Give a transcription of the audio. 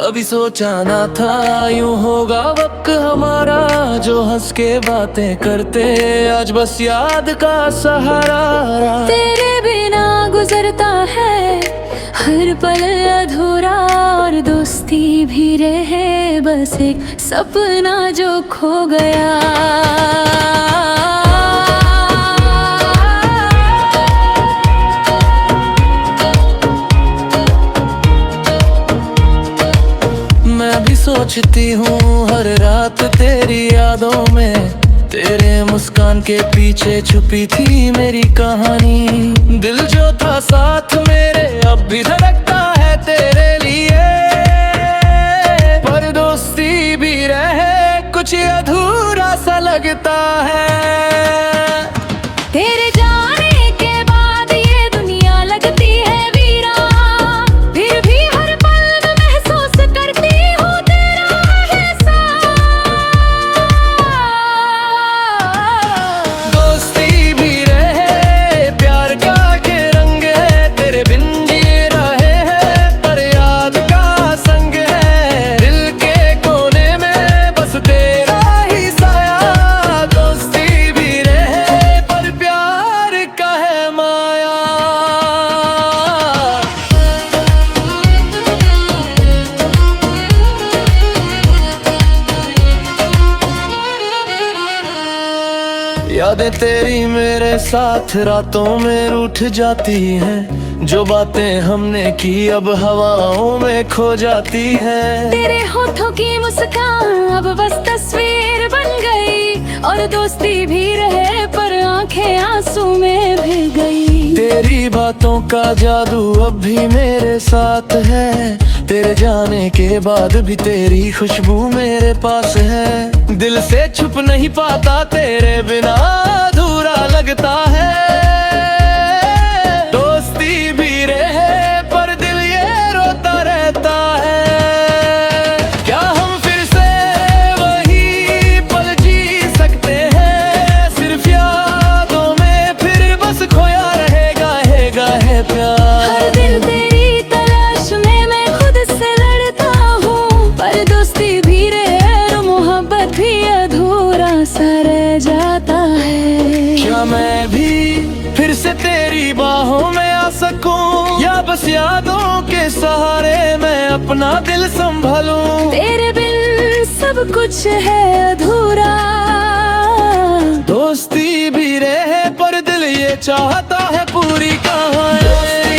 कभी सोचा ना था यूं होगा वक्त हमारा, जो हंस के बातें करते आज बस याद का सहारा। तेरे बिना गुजरता है हर पल अधूरा, और दोस्ती भी रहे बस एक सपना जो खो गया। मैं भी सोचती हूँ हर रात तेरी यादों में, तेरे मुस्कान के पीछे छुपी थी मेरी कहानी। दिल जो था साथ मेरे अब भी धड़कता है तेरे लिए, पर दोस्ती भी रहे कुछ अधूरा सा लगता है। तेरे जाने के बाद ये दुनिया लगती है वीरा, फिर भी हर पल में महसूस करती हूँ तेरा एहसास। दोस्ती भी रहे प्यार का के रंग है, तेरे बिन जी रहे हैं पर याद का संग है। दिल के कोने में बस तेरा ही साया, दोस्ती भी रहे पर प्यार का है माया। यादें तेरी मेरे साथ रातों में रूठ जाती हैं, जो बातें हमने की अब हवाओं में खो जाती हैं। तेरे होठों की मुस्कान अब बस तस्वीर बन गई, और दोस्ती भी रहे पर आंखें आंसू में भीग गई। तेरी बातों का जादू अब भी मेरे साथ है, तेरे जाने के बाद भी तेरी खुशबू मेरे पास है। दिल से छुप नहीं पाता तेरे बिना अधूरा लगता है। दोस्ती भी रहे पर दिल ये रोता रहता है। क्या हम फिर से वही पल जी सकते हैं, सिर्फ यादों में फिर बस खोया रहेगा है प्यार। हर दिन तेरी तलाश में मैं खुद से लड़ता हूँ, पर दोस्ती भी रहे और मोहब्बत भी अधूरा सा रह जाता है। क्या मैं भी फिर से तेरी बाहों में आ सकूं, या बस यादों के सहारे मैं अपना दिल संभालूं। तेरे बिन सब कुछ है अधूरा, दोस्ती भी रहे पर दिल ये चाहता है पूरी कहानी।